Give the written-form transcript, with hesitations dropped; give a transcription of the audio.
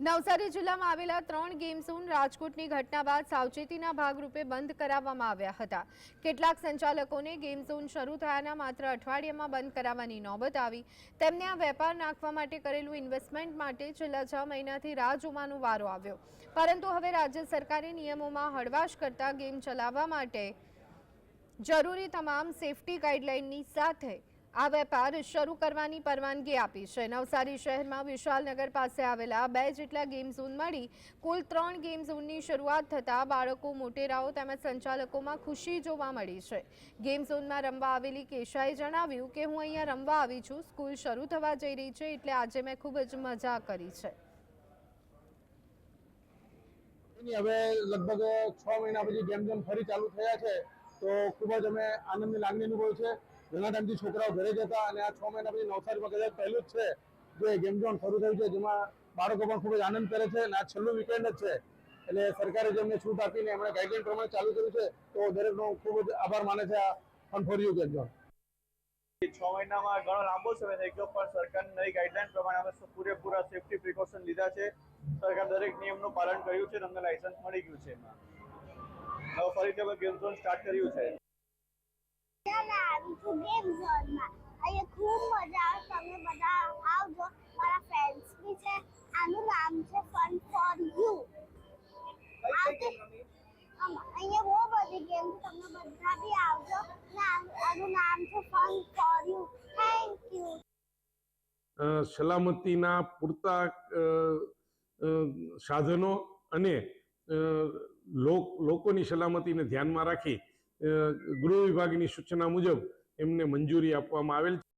નવસારી જિલ્લામાં આવેલા 3 game zone રાજકોટની ઘટના બાદ સાવચેતીના ભાગરૂપે બંધ કરાવવામાં આવ્યા હતા। કેટલાક સંચાલકોને ગેમ ઝોન શરૂ થયાના માત્ર અઠવાડિયામાં બંધ કરાવવાની નોબત આવી। તેમને આ વેપાર નાખવા માટે કરેલું ઇન્વેસ્ટમેન્ટ માટે છેલ્લા 6 મહિનાથી રાહ જોવાનો વારો આવ્યો, પરંતુ હવે રાજ્ય સરકારે નિયમોમાં હળવાશ કરતા ગેમ ચલાવવા માટે જરૂરી તમામ સેફટી ગાઈડલાઈનની સાથે આ વેપાર શરૂ કરવાની પરવાનગી આપી છે। નવસારી શહેરમાં વિશાલનગર પાસે આવેલા 2 જેટલા ગેમ ઝોન મળી કુલ 3 ગેમ ઝોનની શરૂઆત થતાં બાળકો, મોટેરાઓ તેમજ સંચાલકોમાં ખુશી જોવા મળી છે। ગેમ ઝોનમાં રમવા આવેલી કેશાએ જણાવ્યું કે હું અહીંયા રમવા આવી છું, સ્કૂલ શરૂ થવા જઈ રહી છે એટલે આજે મેં ખૂબ જ મજા કરી છે। હવે લગભગ 6 મહિના પછી ગેમ ઝોન ફરી ચાલુ થયા છે તો ખૂબ જ અમે આનંદની લાગણી અનુભવી છે। ઘણા ટાઈમથી છોકરાઓ ઘરે જતા અને આ 6 મહિના પછી નવસારીમાં કદાચ પહેલું જ છે જે ગેમ ઝોન શરૂ થયું છે, જેમાં બાળકો પણ ખૂબ જ આનંદ કરે છે અને આ છેલ્લું વીકેન્ડ જ છે એટલે સરકારે જેમને છૂટ આપીને એમણે ગાઈડલાઈન પ્રમાણે ચાલુ કર્યું છે તો દરેકનો ખૂબ જ આભાર માને છે આ fun for you game zone. 6 મહિનામાં ઘણો લાંબો સમય થઈ ગયો, પણ સરકારની નવી ગાઈડલાઈન પ્રમાણે અમે પૂરેપૂરા સેફટી પ્રિકોશન લીધા છે। સરકાર દરેક નિયમનું પાલન કર્યું છે અને અમને લાયસન્સ મળી ગયું છે। એમાં હવે ફરીથી અમે ગેમ ઝોન સ્ટાર્ટ કર્યું છે। ગેમ ઝોનમાં અહીંયા ખૂબ મજા આવે, તમે બધા આવજો, મારા ફ્રેન્ડ્સ બી છે। આનું નામ છે ફન ફોર યુ। અહીંયા બહુ બધી ગેમ છે, તમે બધા બી આવજો અને આનું નામ છે fun for you. Thank you. સલામતીના પૂરતા સાધનો અને લોકોની સલામતીને ધ્યાનમાં રાખી ગૃહ વિભાગની સૂચના મુજબ એમને મંજૂરી આપવામાં આવેલ છે।